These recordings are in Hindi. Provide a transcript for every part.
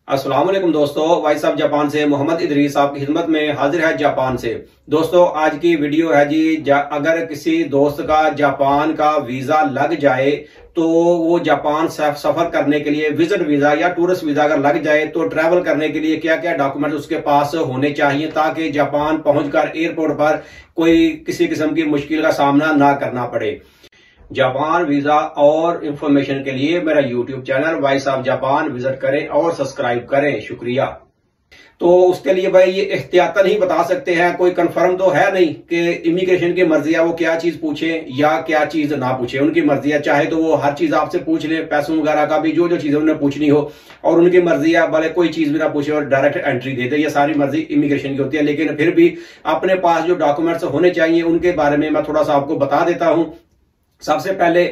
अस्सलाम वालेकुम दोस्तों, वॉइस ऑफ जापान से मोहम्मद इदरीस आपकी खिदमत में हाजिर है जापान से। दोस्तों आज की वीडियो है जी, अगर किसी दोस्त का जापान का वीजा लग जाए तो वो जापान सफर करने के लिए विजिट वीजा या टूरिस्ट वीजा अगर लग जाए तो ट्रैवल करने के लिए क्या क्या डॉक्यूमेंट उसके पास होने चाहिए ताकि जापान पहुंचकर एयरपोर्ट पर कोई किसी किस्म की मुश्किल का सामना ना करना पड़े। जापान वीजा और इंफॉर्मेशन के लिए मेरा YouTube channel voice of Japan visit करें और सब्सक्राइब करें, शुक्रिया। तो उसके लिए भाई ये एहतियातन ही बता सकते हैं, कोई कंफर्म तो है नहीं कि इमिग्रेशन की मर्जी है वो क्या चीज पूछे या क्या चीज ना पूछे। उनकी मर्जी है, चाहे तो वो हर चीज आपसे पूछ ले, पैसों वगैरह का भी जो जो चीजें उन्हें पूछनी हो, और उनकी मर्जी है भले कोई चीज भी ना पूछे और डायरेक्ट एंट्री दे दे। ये सारी मर्जी इमिग्रेशन की होती है, लेकिन फिर भी अपने पास जो डॉक्यूमेंट्स होने चाहिए उनके बारे में मैं थोड़ा सा आपको बता देता हूं। सबसे पहले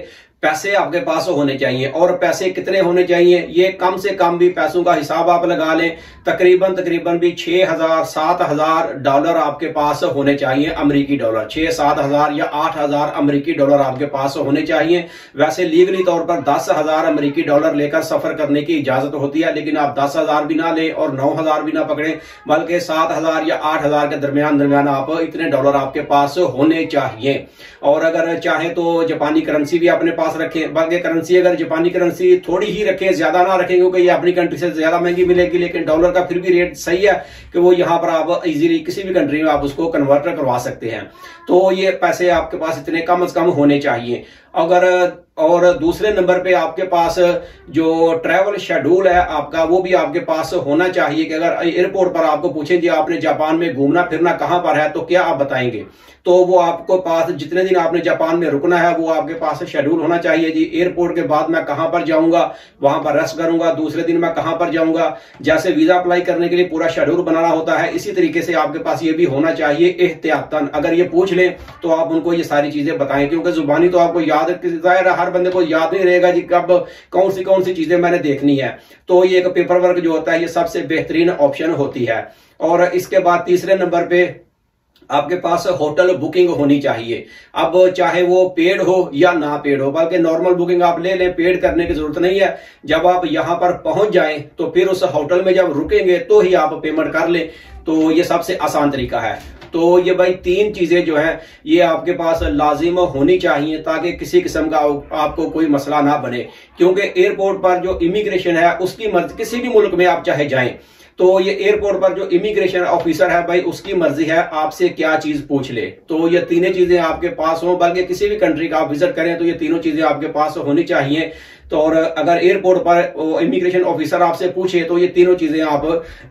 पैसे आपके पास होने चाहिए, और पैसे कितने होने चाहिए ये कम से कम भी पैसों का हिसाब आप लगा लें, तकरीबन भी 6,000-7,000 डॉलर आपके पास होने चाहिए, अमेरिकी डॉलर 6-7,000 या 8,000 अमेरिकी डॉलर आपके पास होने चाहिए। वैसे लीगली तौर पर 10,000 अमेरिकी डॉलर लेकर सफर करने की इजाजत होती है, लेकिन आप 10,000 भी ना लें और 9,000 भी ना पकड़ें, बल्कि 7,000 या 8,000 के दरमियान आप इतने डॉलर आपके पास होने चाहिए। और अगर चाहे तो जापानी करेंसी भी अपने पास रखें, बल्कि करेंसी अगर जापानी करेंसी थोड़ी ही रखें, ज्यादा ना रखें क्योंकि ये अपनी कंट्री से ज्यादा महंगी मिलेगी, लेकिन डॉलर का फिर भी रेट सही है कि वो यहां पर आप इजीली किसी भी कंट्री में आप उसको कन्वर्ट करवा सकते हैं। तो ये पैसे आपके पास इतने कम से कम होने चाहिए। और दूसरे नंबर पे आपके पास जो ट्रैवल शेड्यूल है आपका वो भी आपके पास होना चाहिए कि अगर एयरपोर्ट पर आपको पूछें जी आपने जापान में घूमना फिरना कहां पर है तो क्या आप बताएंगे, तो वो आपको पास जितने दिन आपने जापान में रुकना है वो आपके पास शेड्यूल होना चाहिए जी। एयरपोर्ट के बाद मैं कहां पर जाऊंगा, वहां पर रेस्ट करूंगा, दूसरे दिन मैं कहां पर जाऊंगा, जैसे वीजा अप्लाई करने के लिए पूरा शेड्यूल बनाना होता है, इसी तरीके से आपके पास ये भी होना चाहिए एहतियातन। अगर ये पूछ लें तो आप उनको ये सारी चीजें बताएं, क्योंकि जुबानी तो आपको याद जाहिर हर बंदे को याद नहीं रहेगा जी कब कौन सी चीजें मैंने देखनी है। तो ये एक पेपर वर्क जो होता है ये सबसे बेहतरीन ऑप्शन होती है। और इसके बाद तीसरे नंबर पे आपके पास होटल बुकिंग होनी चाहिए। अब चाहे वो पेड हो या ना पेड हो, बल्कि नॉर्मल बुकिंग आप ले लें, पेड करने की जरूरत नहीं है। जब आप यहां पर पहुंच जाएं तो फिर उस होटल में जब रुकेंगे तो ही आप पेमेंट कर लें, तो ये सबसे आसान तरीका है। तो ये भाई तीन चीजें जो है ये आपके पास लाजिम होनी चाहिए ताकि किसी किस्म का आपको कोई मसला ना बने, क्योंकि एयरपोर्ट पर जो इमिग्रेशन है उसकी मर्जी, किसी भी मुल्क में आप चाहे जाएं तो ये एयरपोर्ट पर जो इमिग्रेशन ऑफिसर है भाई उसकी मर्जी है आपसे क्या चीज पूछ ले। तो ये तीनों चीजें आपके पास हो, बल्कि किसी भी कंट्री का आप विजिट करें तो ये तीनों चीजें आपके पास होनी चाहिए। तो और अगर एयरपोर्ट पर इमिग्रेशन ऑफिसर आपसे पूछे तो ये तीनों चीजें आप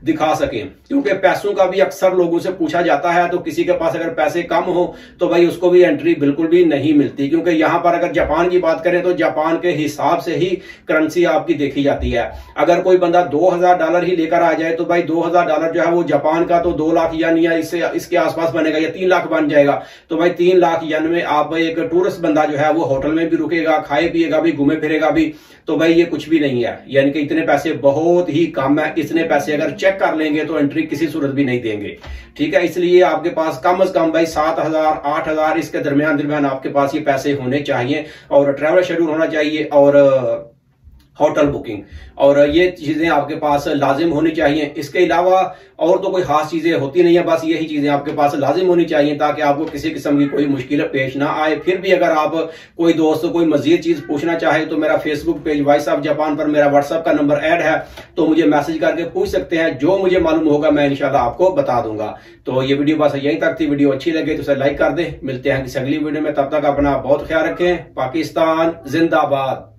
दिखा सकें, क्योंकि पैसों का भी अक्सर लोगों से पूछा जाता है। तो किसी के पास अगर पैसे कम हो तो भाई उसको भी एंट्री बिल्कुल भी नहीं मिलती, क्योंकि यहां पर अगर जापान की बात करें तो जापान के हिसाब से ही करेंसी आपकी देखी जाती है। अगर कोई बंदा 2,000 डॉलर ही लेकर आ जाए तो भाई 2,000 डॉलर जो है वो जापान का तो 2 लाख यन या इसके आसपास बनेगा या 3 लाख बन जाएगा। तो भाई 3 लाख यन में आप एक टूरिस्ट बंदा जो है वो होटल में भी रुकेगा, खाए पिएगा भी, घूमे फिरेगा भी, तो भाई ये कुछ भी नहीं है। यानी कि इतने पैसे बहुत ही कम है, इतने पैसे अगर चेक कर लेंगे तो एंट्री किसी सूरत भी नहीं देंगे, ठीक है। इसलिए आपके पास कम से कम भाई 7,000 8,000 इसके दरमियान आपके पास ये पैसे होने चाहिए, और ट्रैवल शेड्यूल होना चाहिए और होटल बुकिंग, और ये चीजें आपके पास लाजिम होनी चाहिए। इसके अलावा और तो कोई खास चीजें होती नहीं है, बस यही चीजें आपके पास लाजिम होनी चाहिए ताकि आपको किसी किस्म की कोई मुश्किल पेश ना आए। फिर भी अगर आप कोई दोस्त कोई मजीद चीज पूछना चाहे तो मेरा Facebook page voice of Japan पर मेरा व्हाट्सएप का नंबर ऐड है, तो मुझे मैसेज करके पूछ सकते हैं। जो मुझे मालूम होगा मैं इंशाल्लाह आपको बता दूंगा। तो ये वीडियो बस यहीं तक थी। वीडियो अच्छी लगे तो उसे लाइक कर दें। मिलते हैं किसी अगली वीडियो में, तब तक अपना बहुत ख्याल रखें। पाकिस्तान जिंदाबाद।